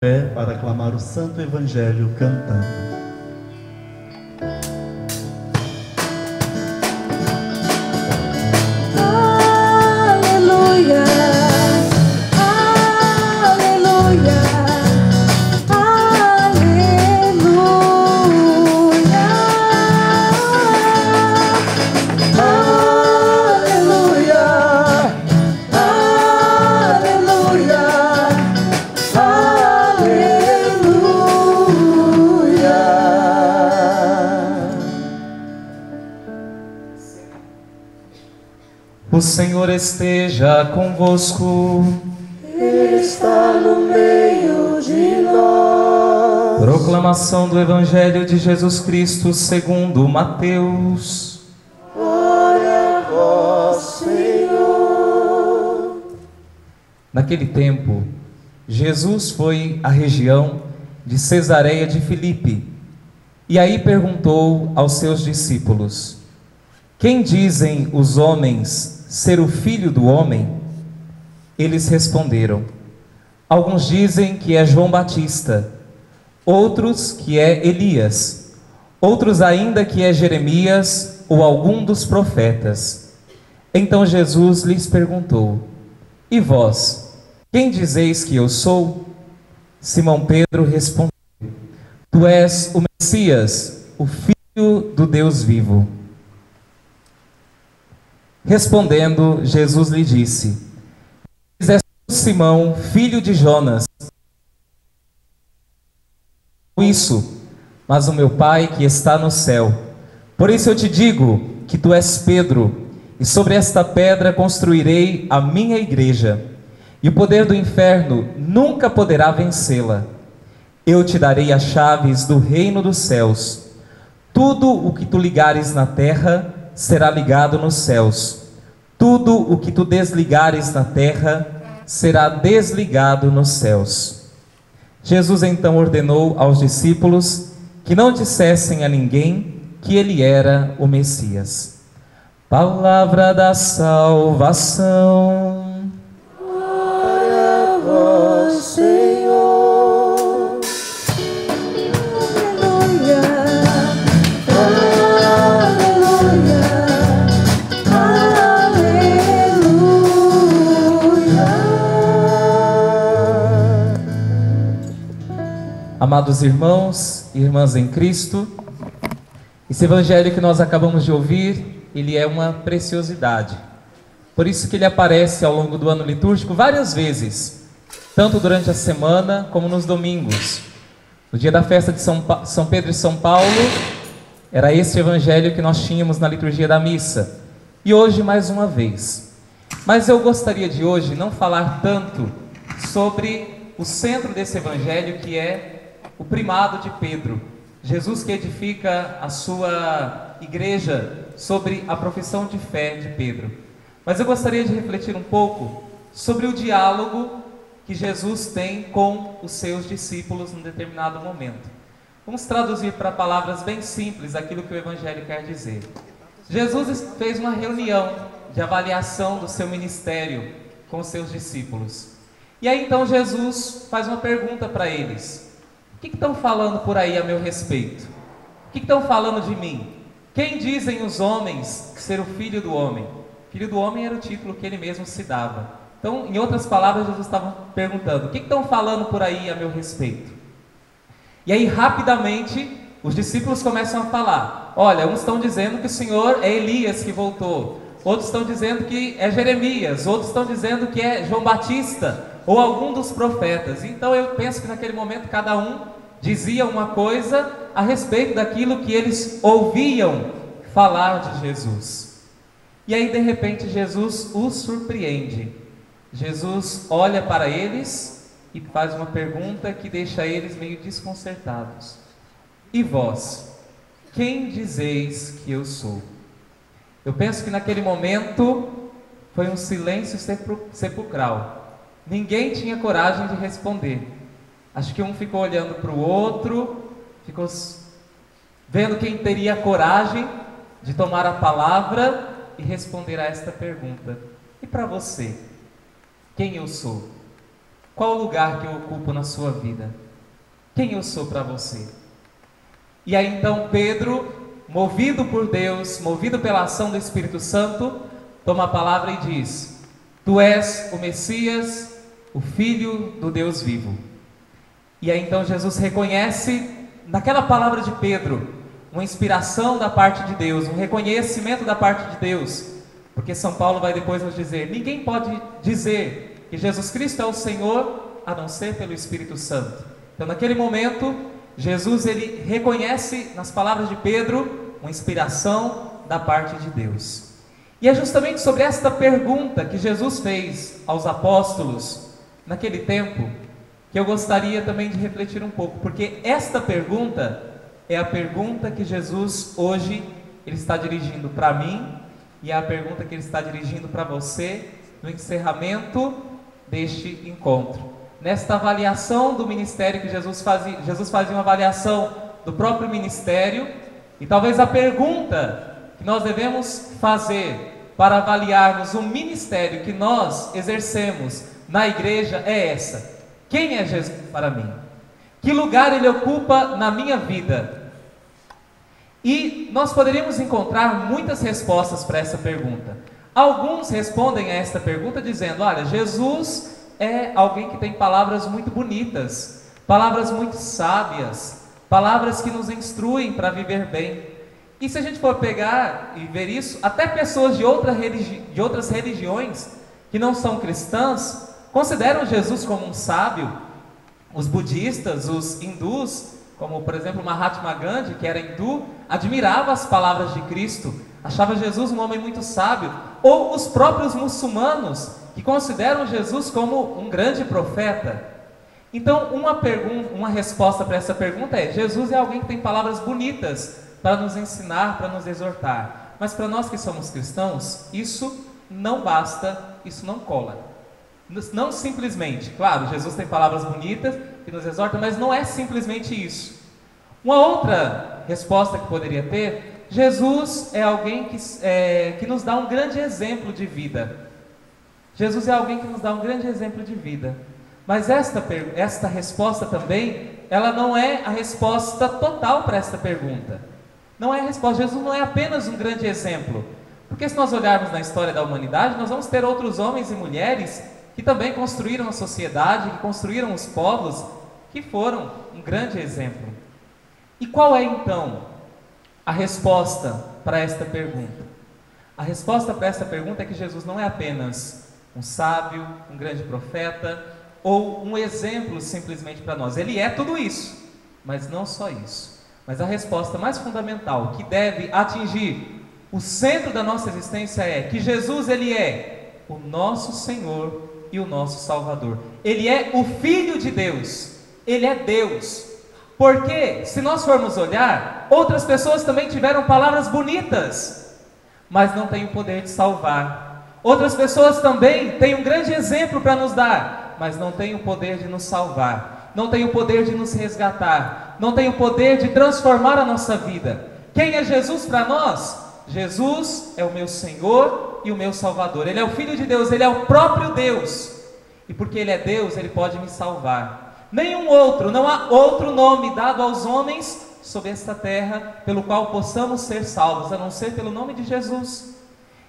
Para aclamar o Santo Evangelho cantando. Aleluia, aleluia, aleluia, aleluia, aleluia. O Senhor esteja convosco. Ele está no meio de nós. Proclamação do Evangelho de Jesus Cristo segundo Mateus. Glória a vós, Senhor. Naquele tempo, Jesus foi à região de Cesareia de Filipe e aí perguntou aos seus discípulos: quem dizem os homens ser o Filho do Homem? Eles responderam: alguns dizem que é João Batista, outros que é Elias, outros ainda que é Jeremias ou algum dos profetas. Então Jesus lhes perguntou: e vós, quem dizeis que eu sou? Simão Pedro respondeu: tu és o Messias, o Filho do Deus vivo. Respondendo, Jesus lhe disse: és tu, Simão, filho de Jonas, isso, mas o meu Pai que está no céu. Por isso eu te digo que tu és Pedro, e sobre esta pedra construirei a minha igreja, e o poder do inferno nunca poderá vencê-la. Eu te darei as chaves do reino dos céus. Tudo o que tu ligares na terra será ligado nos céus. Tudo o que tu desligares na terra será desligado nos céus. Jesus então ordenou aos discípulos que não dissessem a ninguém que ele era o Messias. Palavra da salvação. Glória a vós, Senhor. Aleluia, aleluia, aleluia. Amados irmãos e irmãs em Cristo, esse evangelho que nós acabamos de ouvir, ele é uma preciosidade. Por isso que ele aparece ao longo do ano litúrgico várias vezes, tanto durante a semana como nos domingos. No dia da festa de São Pedro e São Paulo, era esse evangelho que nós tínhamos na liturgia da missa. E hoje mais uma vez. Mas eu gostaria de hoje não falar tanto sobre o centro desse evangelho, que é o primado de Pedro. Jesus que edifica a sua igreja sobre a profissão de fé de Pedro. Mas eu gostaria de refletir um pouco sobre o diálogo que Jesus tem com os seus discípulos num determinado momento. Vamos traduzir para palavras bem simples aquilo que o evangelho quer dizer. Jesus fez uma reunião de avaliação do seu ministério com os seus discípulos. E aí então Jesus faz uma pergunta para eles: o que estão falando por aí a meu respeito? O que estão falando de mim? Quem dizem os homens ser o Filho do Homem? Filho do Homem era o título que ele mesmo se dava. Então, em outras palavras, Jesus estava perguntando: o que estão falando por aí a meu respeito? E aí, rapidamente, os discípulos começam a falar: olha, uns estão dizendo que o Senhor é Elias que voltou, outros estão dizendo que é Jeremias, outros estão dizendo que é João Batista, ou algum dos profetas. Então eu penso que naquele momento cada um dizia uma coisa a respeito daquilo que eles ouviam falar de Jesus. E aí de repente Jesus os surpreende. Jesus olha para eles e faz uma pergunta que deixa eles meio desconcertados: e vós, quem dizeis que eu sou? Eu penso que naquele momento foi um silêncio sepulcral. Ninguém tinha coragem de responder. Acho que um ficou olhando para o outro, ficou vendo quem teria coragem de tomar a palavra e responder a esta pergunta: e para você, quem eu sou? qual o lugar que eu ocupo na sua vida? Quem eu sou para você? E aí então Pedro, movido por Deus, movido pela ação do Espírito Santo, toma a palavra e diz: Tu és o Messias, o Filho do Deus vivo. E aí então Jesus reconhece naquela palavra de Pedro uma inspiração da parte de Deus, um reconhecimento da parte de Deus, porque São Paulo vai depois nos dizer: ninguém pode dizer que Jesus Cristo é o Senhor a não ser pelo Espírito Santo. Então naquele momento Jesus ele reconhece nas palavras de Pedro uma inspiração da parte de Deus. E é justamente sobre esta pergunta que Jesus fez aos apóstolos naquele tempo que eu gostaria também de refletir um pouco, porque esta pergunta é a pergunta que Jesus hoje ele está dirigindo para mim e é a pergunta que ele está dirigindo para você no encerramento deste encontro. Nesta avaliação do ministério que Jesus fazia uma avaliação do próprio ministério, e talvez a pergunta que nós devemos fazer para avaliarmos o ministério que nós exercemos na igreja é essa: quem é Jesus para mim? Que lugar ele ocupa na minha vida? E nós poderíamos encontrar muitas respostas para essa pergunta. Alguns respondem a esta pergunta dizendo: olha, Jesus é alguém que tem palavras muito bonitas, palavras muito sábias, palavras que nos instruem para viver bem. E se a gente for pegar e ver isso, até pessoas de outras religiões que não são cristãs consideram Jesus como um sábio. Os budistas, os hindus, como por exemplo Mahatma Gandhi, que era hindu, admirava as palavras de Cristo, achava Jesus um homem muito sábio. Ou os próprios muçulmanos, que consideram Jesus como um grande profeta. Então uma resposta para essa pergunta é: Jesus é alguém que tem palavras bonitas para nos ensinar, para nos exortar. Mas para nós que somos cristãos, isso não basta, isso não cola. Não simplesmente, claro, Jesus tem palavras bonitas que nos exortam, mas não é simplesmente isso. Uma outra resposta que poderia ter: Jesus é alguém que nos dá um grande exemplo de vida. Jesus é alguém que nos dá um grande exemplo de vida. Mas esta resposta também, ela não é a resposta total para esta pergunta. Não é a resposta. Jesus não é apenas um grande exemplo. Porque se nós olharmos na história da humanidade, nós vamos ter outros homens e mulheres que também construíram a sociedade, que construíram os povos, que foram um grande exemplo. E qual é então a resposta para esta pergunta? A resposta para esta pergunta é que Jesus não é apenas um sábio, um grande profeta, ou um exemplo simplesmente para nós. Ele é tudo isso, mas não só isso. Mas a resposta mais fundamental, que deve atingir o centro da nossa existência, é que Jesus ele é o nosso Senhor e o nosso Salvador. Ele é o Filho de Deus. Ele é Deus. Porque, se nós formos olhar, outras pessoas também tiveram palavras bonitas, mas não têm o poder de salvar. Outras pessoas também têm um grande exemplo para nos dar, mas não têm o poder de nos salvar, não têm o poder de nos resgatar, não têm o poder de transformar a nossa vida. Quem é Jesus para nós? Jesus é o meu Senhor e o meu Salvador. Ele é o Filho de Deus, Ele é o próprio Deus. E porque Ele é Deus, Ele pode me salvar. Nenhum outro, não há outro nome dado aos homens sobre esta terra pelo qual possamos ser salvos, a não ser pelo nome de Jesus.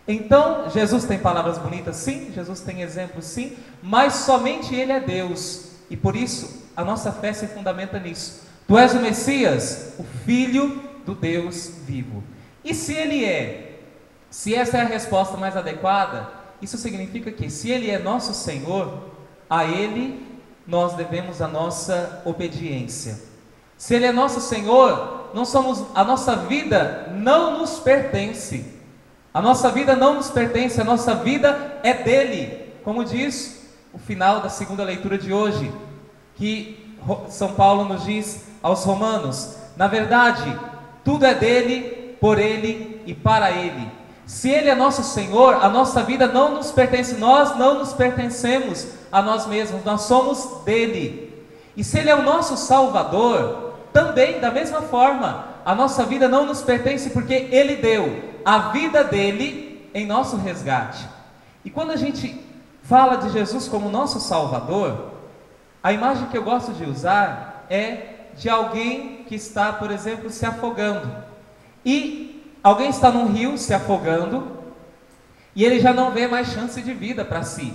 Então, Jesus tem palavras bonitas, sim, Jesus tem exemplos, sim, mas somente Ele é Deus, e por isso a nossa fé se fundamenta nisso. Tu és o Messias, o Filho do Deus vivo. E se Ele é, se essa é a resposta mais adequada, isso significa que se Ele é nosso Senhor, a Ele nós devemos a nossa obediência. Se Ele é nosso Senhor, a nossa vida não nos pertence. A nossa vida não nos pertence, a nossa vida é dele. Como diz o final da segunda leitura de hoje, que São Paulo nos diz aos Romanos: na verdade, tudo é dele, por ele e para ele. Se ele é nosso Senhor, a nossa vida não nos pertence, nós não nos pertencemos a nós mesmos, nós somos dele. E se ele é o nosso Salvador, também da mesma forma, a nossa vida não nos pertence, porque ele deu a vida dele em nosso resgate. E quando a gente fala de Jesus como nosso Salvador, A imagem que eu gosto de usar é de alguém que está, por exemplo, se afogando. E alguém está num rio se afogando e ele já não vê mais chance de vida para si.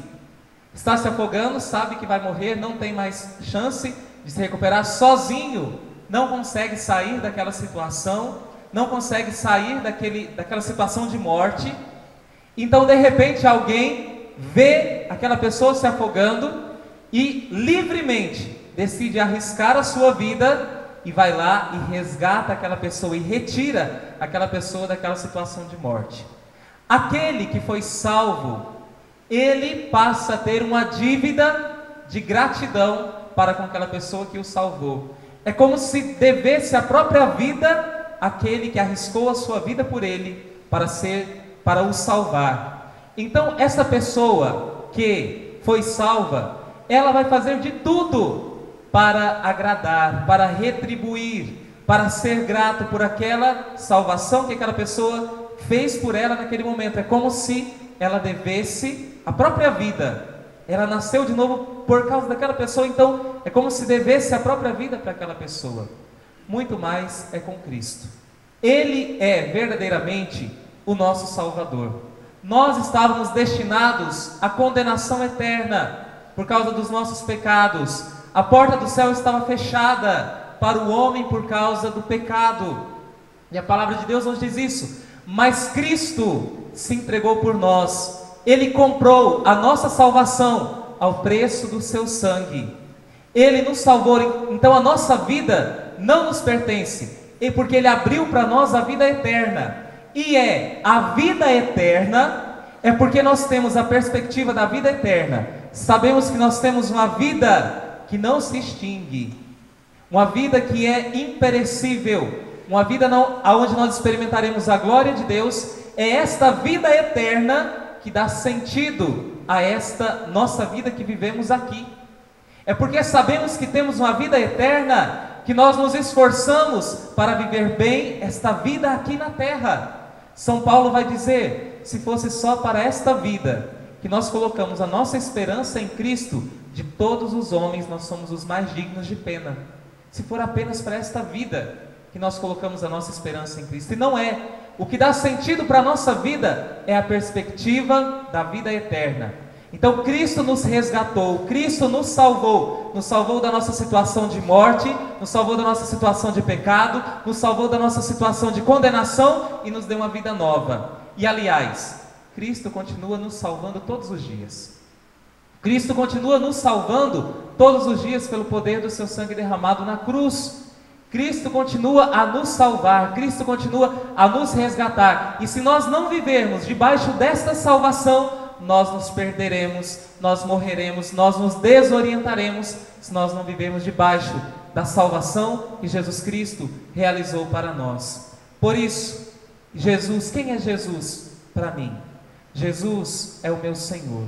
Está se afogando, sabe que vai morrer, não tem mais chance de se recuperar, sozinho, não consegue sair daquela situação, não consegue sair daquela situação de morte. Então, de repente, alguém vê aquela pessoa se afogando e livremente decide arriscar a sua vida e vai lá e resgata aquela pessoa e retira aquela pessoa daquela situação de morte. Aquele que foi salvo, ele passa a ter uma dívida de gratidão para com aquela pessoa que o salvou. É como se devesse a própria vida àquele que arriscou a sua vida por ele para o salvar. Então, essa pessoa que foi salva, ela vai fazer de tudo para agradar, para retribuir, para ser grato por aquela salvação que aquela pessoa fez por ela naquele momento. É como se ela devesse a própria vida. Ela nasceu de novo por causa daquela pessoa, então é como se devesse a própria vida para aquela pessoa. Muito mais é com Cristo. Ele é verdadeiramente o nosso Salvador. Nós estávamos destinados à condenação eterna por causa dos nossos pecados. A porta do céu estava fechada para o homem por causa do pecado. E a palavra de Deus nos diz isso. Mas Cristo se entregou por nós. Ele comprou a nossa salvação ao preço do seu sangue. Ele nos salvou. Então a nossa vida não nos pertence, porque Ele abriu para nós a vida eterna. E a vida eterna é porque nós temos a perspectiva da vida eterna. Sabemos que nós temos uma vida que não se extingue, uma vida que é imperecível, uma vida onde nós experimentaremos a glória de Deus. É esta vida eterna que dá sentido a esta nossa vida que vivemos aqui. É porque sabemos que temos uma vida eterna que nós nos esforçamos para viver bem esta vida aqui na terra. São Paulo vai dizer: se fosse só para esta vida que nós colocamos a nossa esperança em Cristo, de todos os homens nós somos os mais dignos de pena. Se for apenas para esta vida que nós colocamos a nossa esperança em Cristo. E não é. O que dá sentido para a nossa vida é a perspectiva da vida eterna. Então Cristo nos resgatou, Cristo nos salvou da nossa situação de morte, nos salvou da nossa situação de pecado, nos salvou da nossa situação de condenação e nos deu uma vida nova. E aliás, Cristo continua nos salvando todos os dias. Cristo continua nos salvando todos os dias pelo poder do seu sangue derramado na cruz. Cristo continua a nos salvar, Cristo continua a nos resgatar. E se nós não vivermos debaixo desta salvação, nós nos perderemos, nós morreremos, nós nos desorientaremos, se nós não vivermos debaixo da salvação que Jesus Cristo realizou para nós. Por isso, Jesus, quem é Jesus para mim? Jesus é o meu Senhor,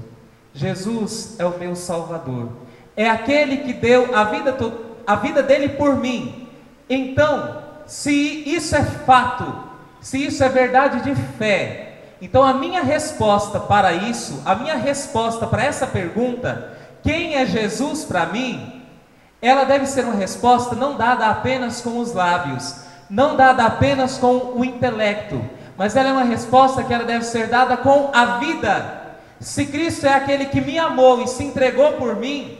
Jesus é o meu Salvador, é aquele que deu a vida dele por mim. Então, se isso é fato, se isso é verdade de fé, então a minha resposta para isso, a minha resposta para essa pergunta, quem é Jesus para mim, ela deve ser uma resposta não dada apenas com os lábios, não dada apenas com o intelecto, mas ela é uma resposta que ela deve ser dada com a vida. Se Cristo é aquele que me amou e se entregou por mim,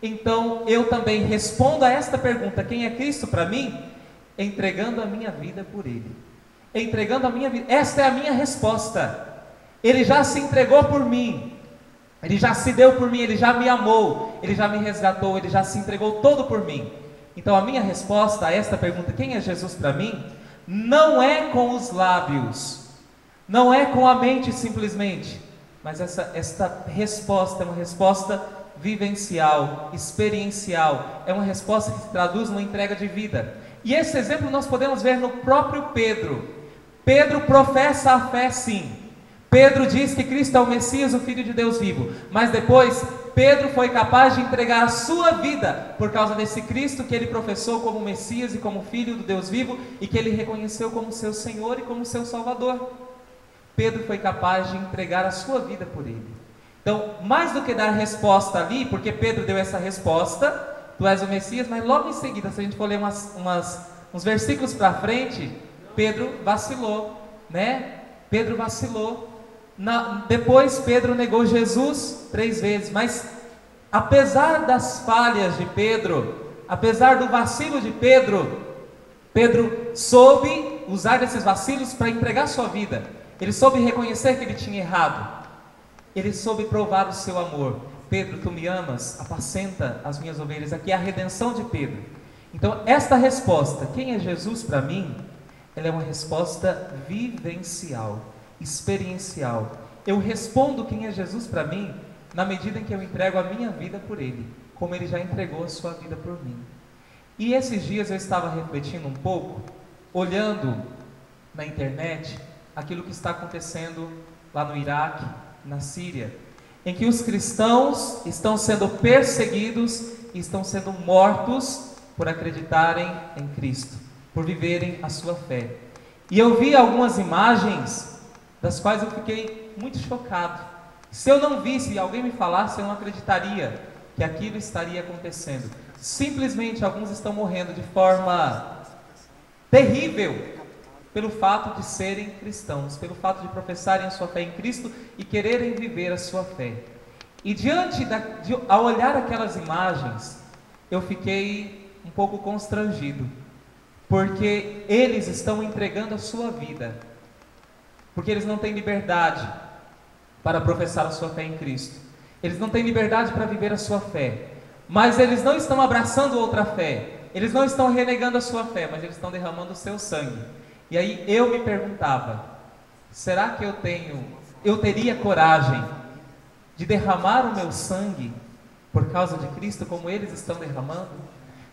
então eu também respondo a esta pergunta: quem é Cristo para mim? Entregando a minha vida por Ele, entregando a minha vida. Esta é a minha resposta. Ele já se entregou por mim, Ele já se deu por mim, Ele já me amou, Ele já me resgatou, Ele já se entregou todo por mim. Então a minha resposta a esta pergunta, quem é Jesus para mim, não é com os lábios, não é com a mente simplesmente, mas esta resposta é uma resposta vivencial, experiencial, é uma resposta que se traduz numa entrega de vida. E esse exemplo nós podemos ver no próprio Pedro. Pedro professa a fé, sim. Pedro diz que Cristo é o Messias, o Filho de Deus vivo, mas depois Pedro foi capaz de entregar a sua vida por causa desse Cristo que ele professou como Messias e como Filho do Deus vivo, e que ele reconheceu como seu Senhor e como seu Salvador. Pedro foi capaz de entregar a sua vida por ele. Então, mais do que dar resposta ali, porque Pedro deu essa resposta, tu és o Messias, mas logo em seguida, se a gente for ler uns versículos para frente, Pedro vacilou, né? Pedro vacilou. Depois Pedro negou Jesus 3 vezes, mas apesar das falhas de Pedro, apesar do vacilo de Pedro, Pedro soube usar desses vacilos para entregar sua vida. Ele soube reconhecer que ele tinha errado. Ele soube provar o seu amor. Pedro, tu me amas? Apacenta as minhas ovelhas. Aqui é a redenção de Pedro. Então, esta resposta, quem é Jesus para mim? Ela é uma resposta vivencial, experiencial. Eu respondo quem é Jesus para mim na medida em que eu entrego a minha vida por Ele, como Ele já entregou a sua vida por mim. E esses dias eu estava refletindo um pouco, olhando na internet aquilo que está acontecendo lá no Iraque, na Síria, em que os cristãos estão sendo perseguidos e estão sendo mortos por acreditarem em Cristo, por viverem a sua fé. E eu vi algumas imagens das quais eu fiquei muito chocado. Se eu não visse, se alguém me falasse, eu não acreditaria que aquilo estaria acontecendo. Simplesmente alguns estão morrendo de forma terrível pelo fato de serem cristãos, pelo fato de professarem a sua fé em Cristo e quererem viver a sua fé. E ao olhar aquelas imagens, eu fiquei um pouco constrangido, porque eles estão entregando a sua vida, porque eles não têm liberdade para professar a sua fé em Cristo, eles não têm liberdade para viver a sua fé, mas eles não estão abraçando outra fé, eles não estão renegando a sua fé, mas eles estão derramando o seu sangue. E aí eu me perguntava, será que eu teria coragem de derramar o meu sangue por causa de Cristo como eles estão derramando?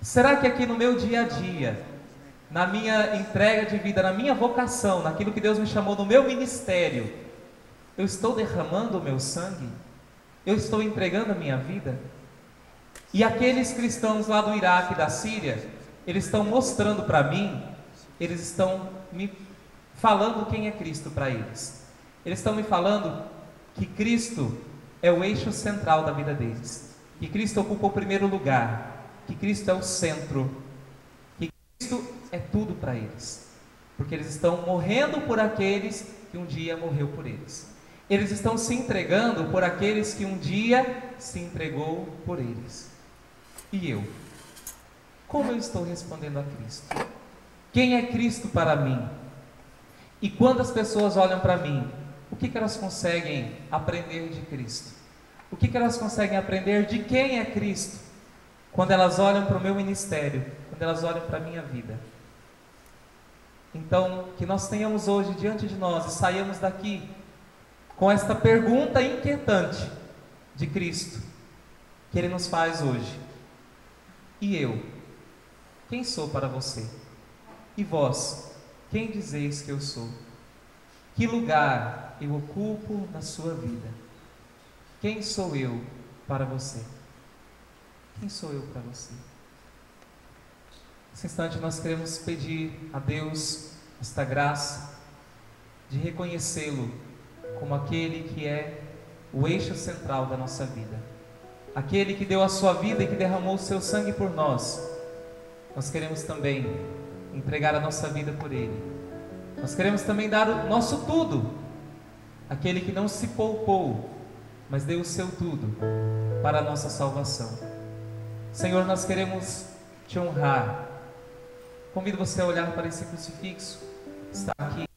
Será que aqui no meu dia a dia, na minha entrega de vida, na minha vocação, naquilo que Deus me chamou no meu ministério, eu estou derramando o meu sangue? Eu estou entregando a minha vida? E aqueles cristãos lá do Iraque e da Síria, eles estão mostrando para mim, eles estão me falando quem é Cristo para eles. Eles estão me falando que Cristo é o eixo central da vida deles, que Cristo ocupa o primeiro lugar, que Cristo é o centro, que Cristo é tudo para eles, porque eles estão morrendo por aqueles que um dia morreu por eles. Eles estão se entregando por aqueles que um dia se entregou por eles. E eu? Como eu estou respondendo a Cristo? Quem é Cristo para mim? E quando as pessoas olham para mim, o que elas conseguem aprender de Cristo? O que elas conseguem aprender de quem é Cristo? Quando elas olham para o meu ministério, quando elas olham para a minha vida. Então, que nós tenhamos hoje diante de nós e saiamos daqui com esta pergunta inquietante de Cristo, que Ele nos faz hoje. E eu? Quem sou para você? E vós, quem dizeis que eu sou? Que lugar eu ocupo na sua vida? Quem sou eu para você? Quem sou eu para você? Nesse instante nós queremos pedir a Deus esta graça de reconhecê-lo como aquele que é o eixo central da nossa vida, aquele que deu a sua vida e que derramou o seu sangue por nós. Nós queremos também entregar a nossa vida por Ele. Nós queremos também dar o nosso tudo, aquele que não se poupou, mas deu o seu tudo para a nossa salvação. Senhor, nós queremos Te honrar. Convido você a olhar para esse crucifixo que está aqui.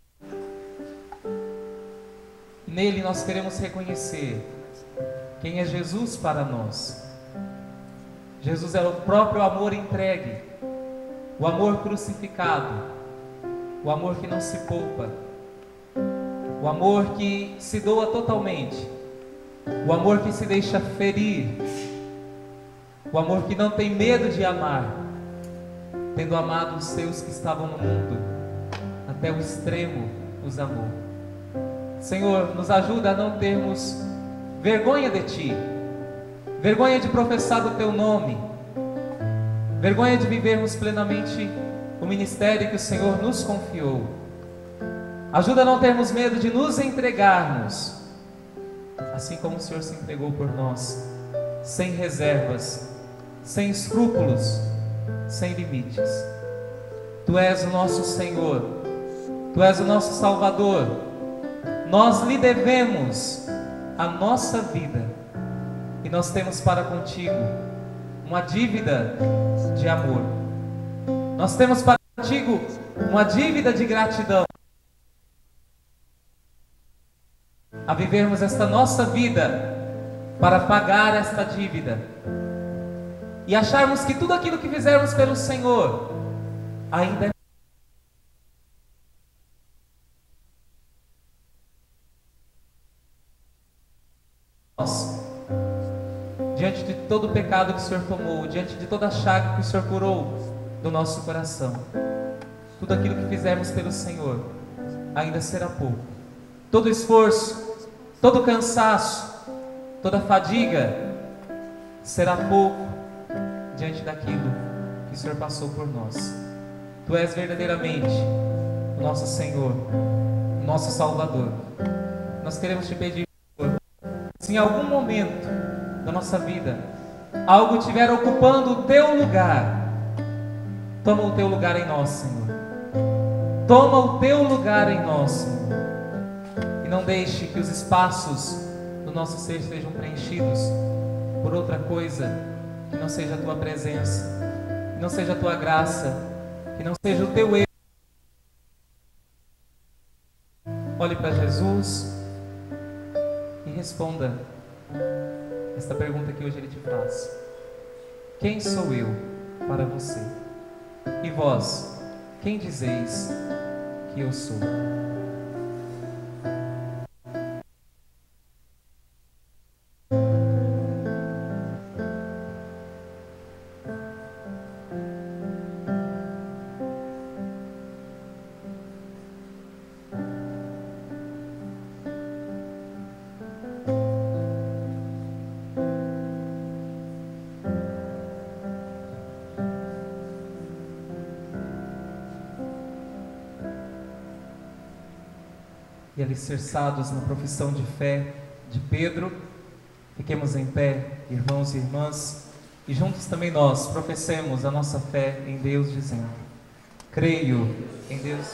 E nele nós queremos reconhecer quem é Jesus para nós. Jesus é o próprio amor entregue, o amor crucificado, o amor que não se poupa, o amor que se doa totalmente, o amor que se deixa ferir, o amor que não tem medo de amar, tendo amado os seus que estavam no mundo, até o extremo os amou. Senhor, nos ajuda a não termos vergonha de Ti, vergonha de professar o Teu nome, vergonha de vivermos plenamente o ministério que o Senhor nos confiou. Ajuda a não termos medo de nos entregarmos assim como o Senhor se entregou por nós, sem reservas, sem escrúpulos, sem limites. Tu és o nosso Senhor, Tu és o nosso Salvador. Nós lhe devemos a nossa vida e nós temos para contigo uma dívida de amor. Nós temos para contigo uma dívida de gratidão. A vivermos esta nossa vida para pagar esta dívida e acharmos que tudo aquilo que fizermos pelo Senhor ainda é nós, diante de todo o pecado que o Senhor tomou, diante de toda a chaga que o Senhor curou do nosso coração, tudo aquilo que fizermos pelo Senhor ainda será pouco. Todo esforço, todo cansaço, toda fadiga será pouco diante daquilo que o Senhor passou por nós. Tu és verdadeiramente o nosso Senhor, o nosso Salvador. Nós queremos te pedir, Senhor, se em algum momento da nossa vida algo estiver ocupando o teu lugar, toma o teu lugar em nós, Senhor. Toma o teu lugar em nós, Senhor. E não deixe que os espaços do nosso ser sejam preenchidos por outra coisa que não seja a tua presença, que não seja a tua graça, que não seja o teu erro. Olhe para Jesus e responda esta pergunta que hoje Ele te faz: quem sou eu para você? E vós, quem dizeis que eu sou? E alicerçados na profissão de fé de Pedro, fiquemos em pé, irmãos e irmãs, e juntos também nós professemos a nossa fé em Deus, dizendo: creio em Deus.